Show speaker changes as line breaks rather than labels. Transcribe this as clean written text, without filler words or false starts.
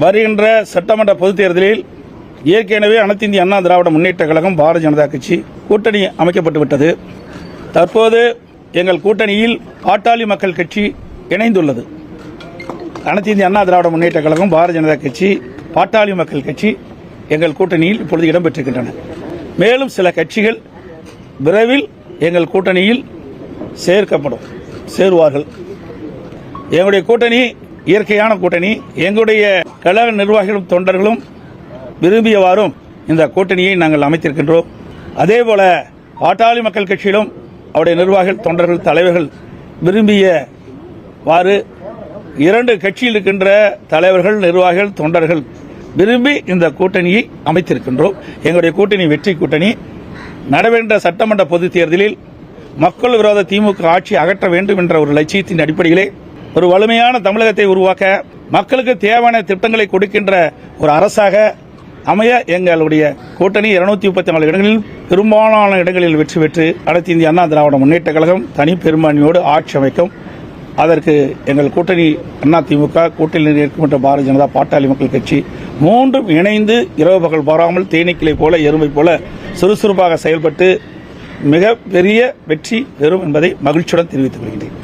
வருகின்ற சட்டமன்ற பொதுத் தேர்தலில் ஏற்கனவே அனைத்து இந்திய அண்ணா திராவிட முன்னேற்ற கழகம் பாரதிய ஜனதா கட்சி கூட்டணி அமைக்கப்பட்டு விட்டது. தற்போது எங்கள் கூட்டணியில் பாட்டாளி மக்கள் கட்சி இணைந்துள்ளது. அனைத்து இந்திய அண்ணா திராவிட முன்னேற்ற கழகம், பாரதிய ஜனதா கட்சி, பாட்டாளி மக்கள் கட்சி எங்கள் கூட்டணியில் இப்பொழுது இடம்பெற்றிருக்கின்றன. மேலும் சில கட்சிகள் விரைவில் எங்கள் கூட்டணியில் சேருவார்கள். எங்களுடைய கூட்டணி இயற்கையான கூட்டணி. எங்களுடைய கழக நிர்வாகிகளும் தொண்டர்களும் விரும்பியவாறும் இந்த கூட்டணியை நாங்கள் அமைத்திருக்கின்றோம். அதேபோல பாட்டாளி மக்கள் கட்சியிலும் அவருடைய நிர்வாகிகள், தொண்டர்கள், தலைவர்கள் விரும்பியவாறு 2 கட்சியில் இருக்கின்ற தலைவர்கள், நிர்வாகிகள், தொண்டர்கள் விரும்பி இந்த கூட்டணியை அமைத்திருக்கின்றோம். எங்களுடைய கூட்டணி வெற்றி கூட்டணி. நடைபெற்ற சட்டமன்ற பொதுத் தேர்தலில் மக்கள் விரோத திமுக ஆட்சி அகற்ற வேண்டும் என்ற ஒரு லட்சியத்தின் அடிப்படையிலே ஒரு வலிமையான தமிழகத்தை உருவாக்க, மக்களுக்கு தேவையான திட்டங்களை கொடுக்கின்ற ஒரு அரசாக அமைய எங்களுடைய கூட்டணி 234 இடங்களில் பெரும்பாலான இடங்களில் வெற்றி பெற்று அனைத்து இந்திய அண்ணா திராவிட முன்னேற்ற கழகம் தனி பெரும்பான்மையோடு ஆட்சி அமைக்கும். அதற்கு எங்கள் கூட்டணி அண்ணா திமுக, கூட்டணியில் இருக்கின்ற பாரதிய ஜனதா, பாட்டாளி மக்கள் கட்சி மூன்றும் இணைந்து இரவு பகல் பாராமல் தேனீக்களை போல, எறும்பை போல சுறுசுறுப்பாக செயல்பட்டு மிக பெரிய வெற்றி பெறும் என்பதை மகிழ்ச்சியுடன் தெரிவித்துக் கொள்கிறேன்.